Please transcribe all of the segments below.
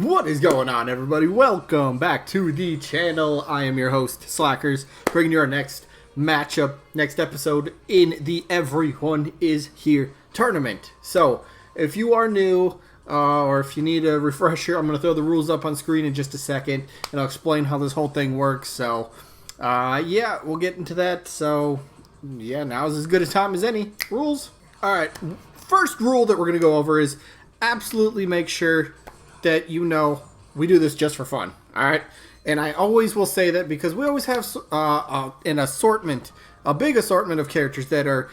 What is going on, everybody? Welcome back to the channel. I am your host, Slackerz, bringing you our next matchup, next episode in the Everyone is Here tournament. So, if you are new, or if you need a refresher, I'm going to throw the rules up on screen in just a second, and I'll explain how this whole thing works. So, yeah, we'll get into that. So, yeah, now is as good a time as any. Rules. Alright, first rule that we're going to go over is absolutely make sure that you know we do this just for fun, all right? And I always will say that because we always have an assortment, a big assortment of characters that are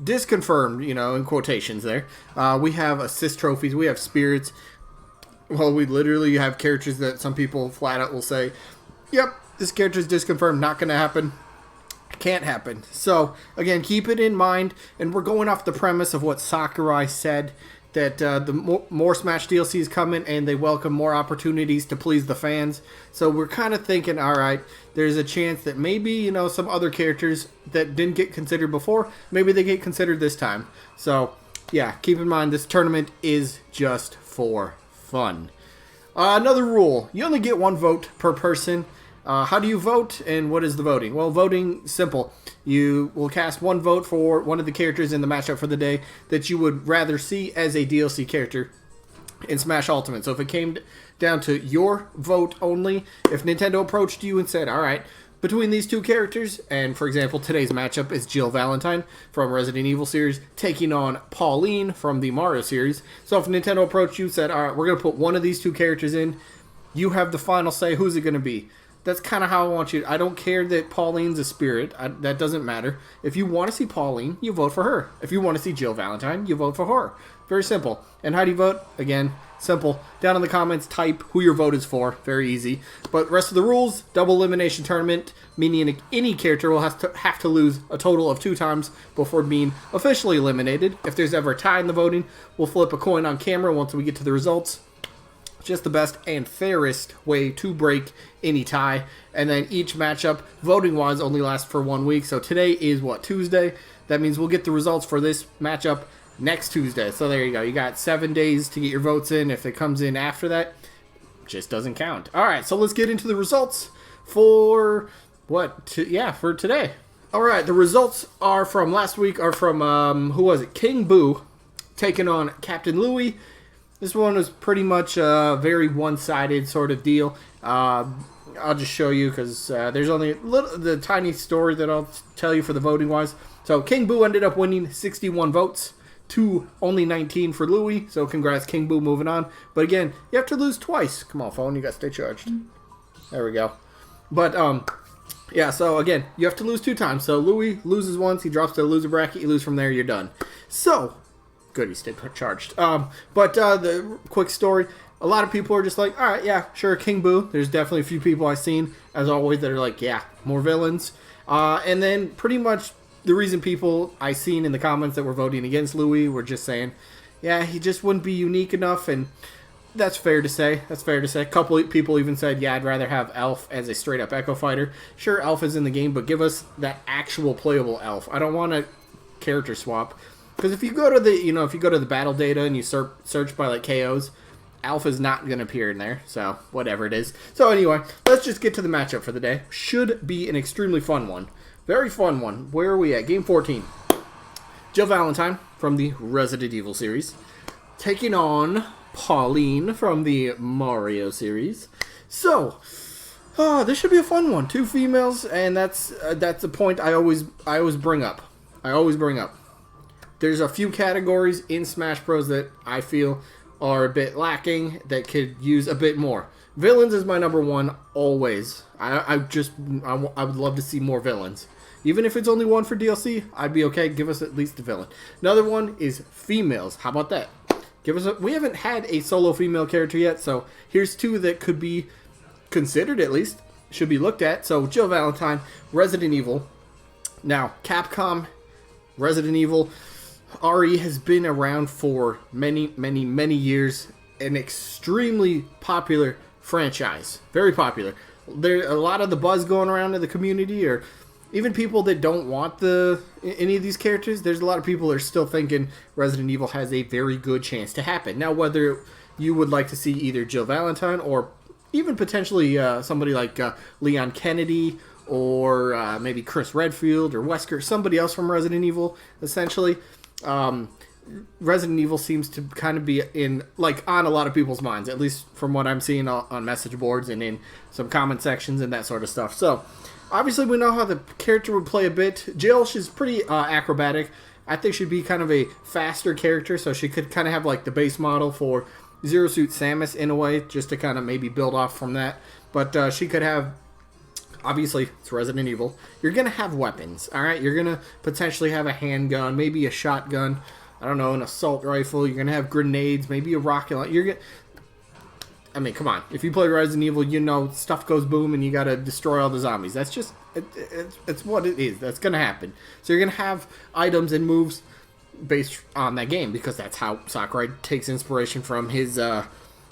disconfirmed, you know, in quotations there. We have assist trophies, we have spirits. Well, we literally have characters that some people flat out will say, yep, this character is disconfirmed, not going to happen. Can't happen. So, again, keep it in mind, and we're going off the premise of what Sakurai said, that the more Smash DLCs come in and they welcome more opportunities to please the fans. So we're kind of thinking, all right, there's a chance that maybe, you know, some other characters that didn't get considered before, maybe they get considered this time. So, yeah, keep in mind this tournament is just for fun. Another rule, you only get one vote per person. How do you vote, and what is the voting? Well, voting, simple. You will cast one vote for one of the characters in the matchup for the day that you would rather see as a DLC character in Smash Ultimate. So if it came down to your vote only, if Nintendo approached you and said, all right, between these two characters, and for example, today's matchup is Jill Valentine from Resident Evil series taking on Pauline from the Mario series. So if Nintendo approached you and said, all right, we're going to put one of these two characters in, you have the final say. Who's it going to be? That's kind of how I want you. I don't care that Pauline's a spirit. That doesn't matter. If you want to see Pauline, you vote for her. If you want to see Jill Valentine, you vote for her. Very simple. And how do you vote? Again, simple. Down in the comments, type who your vote is for. Very easy. But rest of the rules, double elimination tournament, meaning any character will have to lose a total of 2 times before being officially eliminated. If there's ever a tie in the voting, we'll flip a coin on camera once we get to the results. Just the best and fairest way to break any tie. And then each matchup, voting-wise, only lasts for 1 week. So today is, what, Tuesday? That means we'll get the results for this matchup next Tuesday. So there you go. You got 7 days to get your votes in. If it comes in after that, just doesn't count. All right, so let's get into the results for, for today. All right, the results are from last week, are from, who was it? King Boo taking on Captain Louie. This one was pretty much a very one-sided sort of deal. I'll just show you because there's only the tiny story that I'll tell you for the voting-wise. So King Boo ended up winning 61 votes to only 19 for Louie. So congrats, King Boo, moving on. But again, you have to lose twice. Come on, phone, you got to stay charged. There we go. But, yeah, so again, you have to lose 2 times. So Louie loses once, he drops to the loser bracket, you lose from there, you're done. So, good, he stayed charged. But the quick story, a lot of people are just like, all right, yeah, sure, King Boo. There's definitely a few people I've seen, as always, that are like, yeah, more villains. And then pretty much the reason people I seen in the comments that were voting against Louie were just saying, yeah, he just wouldn't be unique enough, and that's fair to say. That's fair to say. A couple of people even said, yeah, I'd rather have Elf as a straight-up Echo Fighter. Sure, Elf is in the game, but give us that actual playable Elf. I don't want a character swap. Because if you go to the battle data and you search by like KOs, Alpha's not going to appear in there. So, whatever it is. So anyway, let's just get to the matchup for the day. Should be an extremely fun one. Very fun one. Where are we at? Game 14. Jill Valentine from the Resident Evil series. Taking on Pauline from the Mario series. So, this should be a fun one. 2 females, and that's a point I always bring up. There's a few categories in Smash Bros. That I feel are a bit lacking that could use a bit more. Villains is my number one always. I would love to see more villains. Even if it's only one for DLC, I'd be okay. Give us at least a villain. Another one is females. How about that? We haven't had a solo female character yet, so here's 2 that could be considered at least. Should be looked at. So Jill Valentine, Resident Evil. Now, Capcom, Resident Evil, RE has been around for many, many, many years. An extremely popular franchise. Very popular. There a lot of the buzz going around in the community, or even people that don't want any of these characters. There's a lot of people that are still thinking Resident Evil has a very good chance to happen. Now, whether you would like to see either Jill Valentine or even potentially somebody like Leon Kennedy or maybe Chris Redfield or Wesker, somebody else from Resident Evil, essentially. Resident Evil seems to kind of be on a lot of people's minds, at least from what I'm seeing on message boards and in some comment sections and that sort of stuff. So, obviously we know how the character would play a bit. Jill, she's pretty acrobatic. I think she'd be kind of a faster character, so she could kind of have like the base model for Zero Suit Samus in a way, just to kind of maybe build off from that. But she could have, obviously, it's Resident Evil. You're going to have weapons, alright? You're going to potentially have a handgun, maybe a shotgun, I don't know, an assault rifle. You're going to have grenades, maybe a rocket launcher. I mean, come on. If you play Resident Evil, you know stuff goes boom and you got to destroy all the zombies. That's just, it's what it is. That's going to happen. So you're going to have items and moves based on that game, because that's how Sakurai takes inspiration from his,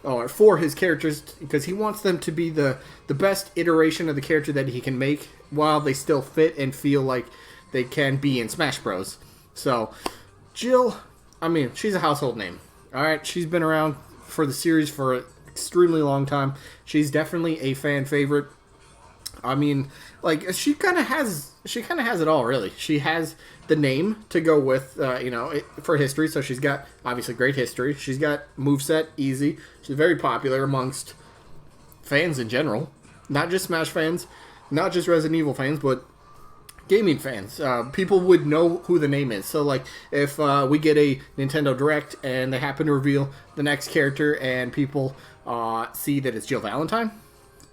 or for his characters, because he wants them to be the best iteration of the character that he can make while they still fit and feel like they can be in Smash Bros. So, Jill, I mean, she's a household name. Alright, she's been around for the series for an extremely long time. She's definitely a fan favorite. I mean, like, she kind of has it all, really. She has the name to go with, for history, so she's got, obviously, great history. She's got moveset, easy. She's very popular amongst fans in general. Not just Smash fans, not just Resident Evil fans, but gaming fans. People would know who the name is. So, like, if we get a Nintendo Direct and they happen to reveal the next character and people see that it's Jill Valentine,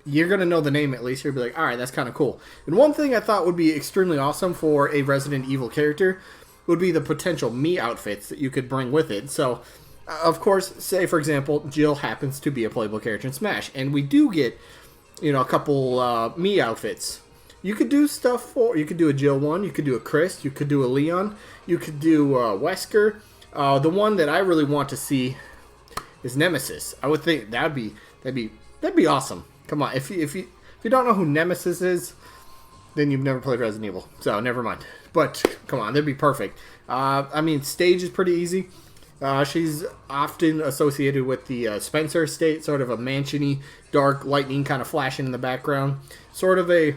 you're going to know the name at least. You'll be like, alright, that's kind of cool. And one thing I thought would be extremely awesome for a Resident Evil character would be the potential Mii outfits that you could bring with it. So, of course, say, for example, Jill happens to be a playable character in Smash, and we do get, a couple Mii outfits. You could do stuff you could do a Jill one, you could do a Chris, you could do a Leon, you could do Wesker. The one that I really want to see is Nemesis. I would think that'd be awesome. Come on, if you don't know who Nemesis is, then you've never played Resident Evil, so never mind. But come on, that'd be perfect. I mean, Stage is pretty easy. She's often associated with the Spencer estate, sort of a mansion-y, dark lightning kind of flashing in the background. Sort of a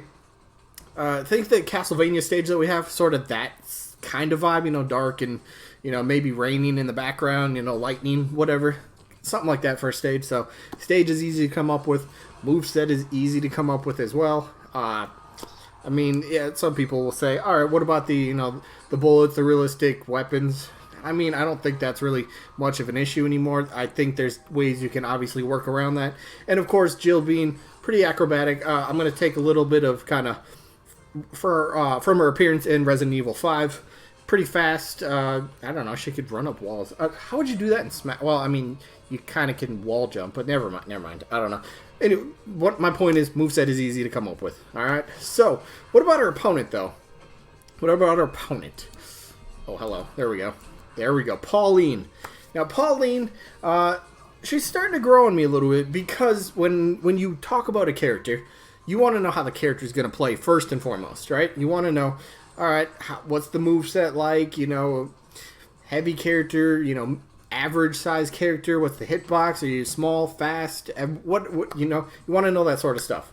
think the Castlevania stage that we have, sort of that kind of vibe, dark and, maybe raining in the background, lightning, whatever. Something like that for a stage. So, stage is easy to come up with. Moveset is easy to come up with as well. I mean, yeah, some people will say, alright, what about the, the bullets, the realistic weapons? I mean, I don't think that's really much of an issue anymore. I think there's ways you can obviously work around that. And, of course, Jill being pretty acrobatic, I'm going to take a little bit of kind of from her appearance in Resident Evil 5. Pretty fast. I don't know. She could run up walls. How would you do that in Smash? Well, I mean, you kind of can wall jump, but never mind. I don't know. Anyway, my point is, moveset is easy to come up with. Alright? So, what about her opponent, though? What about her opponent? Oh, hello. There we go. Pauline. Now, Pauline, she's starting to grow on me a little bit, because when you talk about a character, you want to know how the character is going to play first and foremost, right? You want to know, alright, what's the moveset like? Heavy character, average size character. What's the hitbox? Are you small, fast? What you want to know that sort of stuff.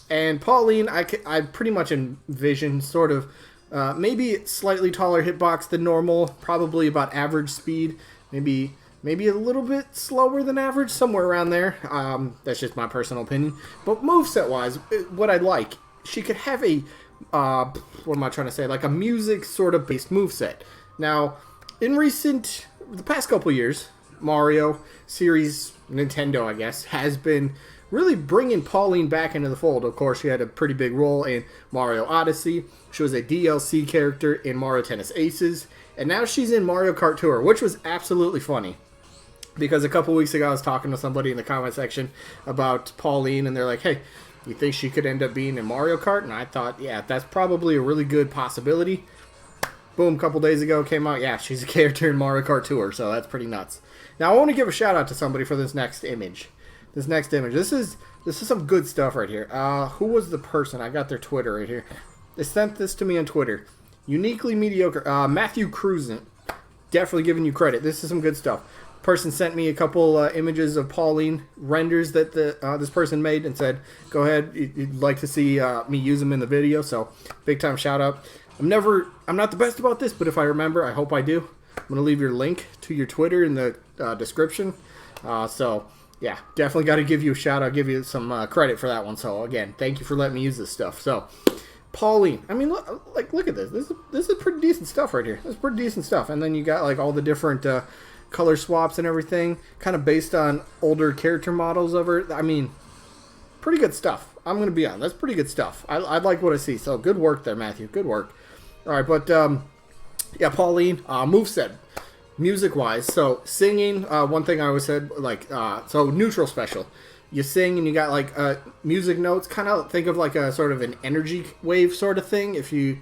And Pauline, I pretty much envision sort of maybe slightly taller hitbox than normal, probably about average speed, maybe a little bit slower than average, somewhere around there. That's just my personal opinion. But moveset wise, what I'd like, she could have a what am I trying to say? Like a music sort of based moveset. Now, in the past couple years, Mario series, Nintendo, I guess, has been really bringing Pauline back into the fold. Of course, she had a pretty big role in Mario Odyssey. She was a DLC character in Mario Tennis Aces. And now she's in Mario Kart Tour, which was absolutely funny. Because a couple weeks ago, I was talking to somebody in the comment section about Pauline, and they're like, hey, you think she could end up being in Mario Kart? And I thought, yeah, that's probably a really good possibility. Boom, a couple days ago came out, yeah, she's a character in Mario Kart Tour, so that's pretty nuts. Now, I want to give a shout out to somebody for this next image. This is some good stuff right here. Who was the person? I got their Twitter right here. They sent this to me on Twitter. Uniquely mediocre. Matthew Cruzen. Definitely giving you credit. This is some good stuff. person sent me a couple images of Pauline renders that this person made and said, go ahead, you'd like to see me use them in the video. So big time shout out. I'm not the best about this, but if I remember, I hope I do. I'm going to leave your link to your Twitter in the description. So yeah, definitely got to give you a shout out, give you some credit for that one. So again, thank you for letting me use this stuff. So Pauline, I mean, look at this. This is pretty decent stuff right here. This is pretty decent stuff. And then you got like all the different color swaps and everything, kind of based on older character models of her. I mean, pretty good stuff. I'm going to be honest. That's pretty good stuff. I like what I see. So good work there, Matthew. Good work. All right, but yeah, Pauline, moveset, music-wise. So singing, one thing I always said, like, so neutral special. You sing and you got like music notes, kind of think of like a sort of an energy wave sort of thing. If you,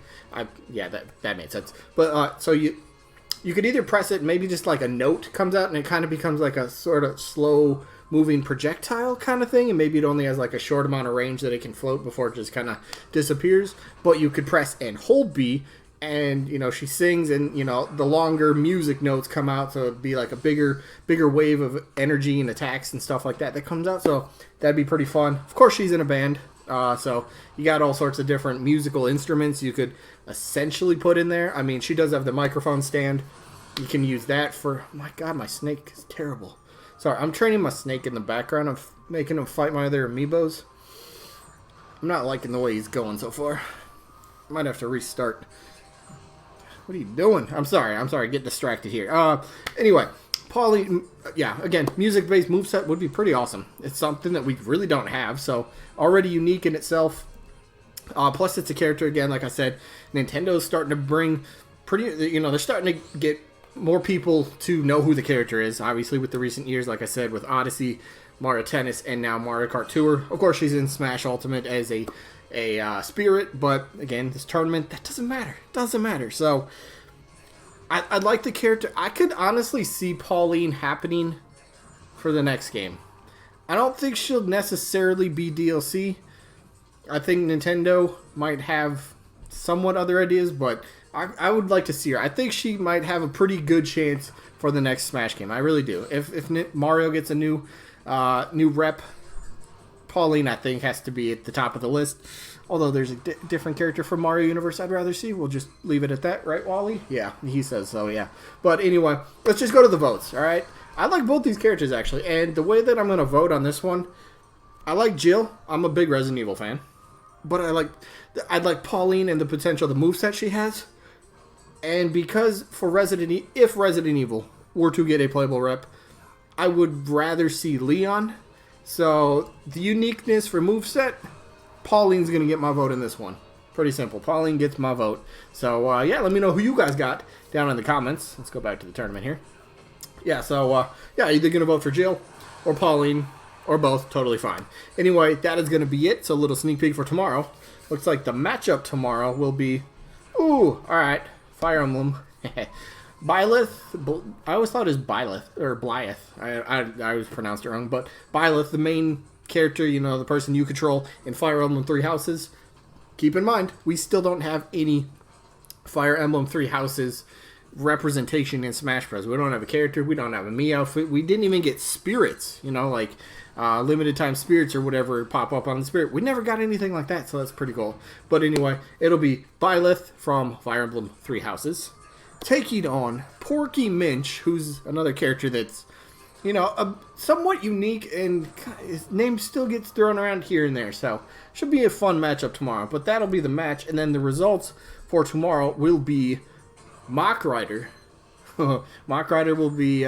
yeah, that made sense. But so you could either press it, maybe just like a note comes out and it kind of becomes like a sort of slow moving projectile kind of thing, and maybe it only has like a short amount of range that it can float before it just kind of disappears. But you could press and hold B, and you know she sings, and you know the longer music notes come out, so it'd be like a bigger wave of energy and attacks and stuff like that comes out. So that'd be pretty fun. Of course, she's in a band, so you got all sorts of different musical instruments you could essentially put in there. I mean, she does have the microphone stand. You can use that for. Oh my God, my snake is terrible. Sorry, I'm training my snake in the background. I'm making him fight my other amiibos. I'm not liking the way he's going so far. Might have to restart. What are you doing? I'm sorry. Get distracted here. Anyway, Pauline, yeah, again, music-based moveset would be pretty awesome. It's something that we really don't have, so already unique in itself. Plus, it's a character, again, like I said, Nintendo's starting to bring pretty, you know, they're starting to get more people to know who the character is, obviously, with the recent years, like I said, with Odyssey, Mario Tennis, and now Mario Kart Tour. Of course, she's in Smash Ultimate as a spirit, but again, this tournament, that doesn't matter. Doesn't matter. So, I like the character. I could honestly see Pauline happening for the next game. I don't think she'll necessarily be DLC. I think Nintendo might have somewhat other ideas, but I would like to see her. I think she might have a pretty good chance for the next Smash game. I really do. If Mario gets a new rep, Pauline, I think, has to be at the top of the list. Although there's a different character from Mario Universe I'd rather see. We'll just leave it at that, right, Wally? Yeah, he says so, yeah. But anyway, let's just go to the votes, all right? I like both these characters, actually. And the way that I'm going to vote on this one, I like Jill. I'm a big Resident Evil fan. But I'd like Pauline and the potential, the moveset she has. And because for if Resident Evil were to get a playable rep, I would rather see Leon. So the uniqueness for moveset, Pauline's going to get my vote in this one. Pretty simple. Pauline gets my vote. So yeah, let me know who you guys got down in the comments. Let's go back to the tournament here. Yeah, so yeah, either going to vote for Jill or Pauline or both. Totally fine. Anyway, that is going to be it. So a little sneak peek for tomorrow. Looks like the matchup tomorrow will be, ooh, all right. Fire Emblem. Byleth. I always thought it was Byleth or Blyeth. I always pronounced it wrong, but Byleth, the main character, you know, the person you control in Fire Emblem Three Houses. Keep in mind, we still don't have any Fire Emblem Three Houses representation in Smash Bros. We don't have a character. We don't have a Mii outfit. We didn't even get spirits, you know, like limited time spirits or whatever pop up on the spirit. We never got anything like that, so that's pretty cool. But anyway, it'll be Byleth from Fire Emblem Three Houses taking on Porky Minch, who's another character that's, you know, somewhat unique, and his name still gets thrown around here and there. So should be a fun matchup tomorrow. But that'll be the match, and then the results for tomorrow will be Mock Rider. Mock Rider will be. He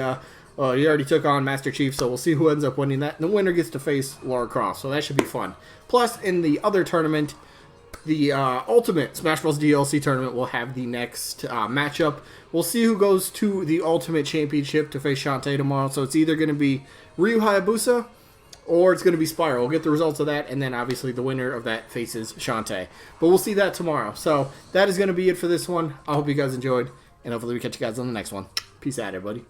already took on Master Chief, so we'll see who ends up winning that. And the winner gets to face Lara Croft, so that should be fun. Plus, in the other tournament, the Ultimate Smash Bros. DLC tournament will have the next matchup. We'll see who goes to the Ultimate Championship to face Shantae tomorrow. So it's either going to be Ryu Hayabusa or it's going to be Spyro. We'll get the results of that, and then obviously the winner of that faces Shantae. But we'll see that tomorrow. So that is going to be it for this one. I hope you guys enjoyed, and hopefully we catch you guys on the next one. Peace out, everybody.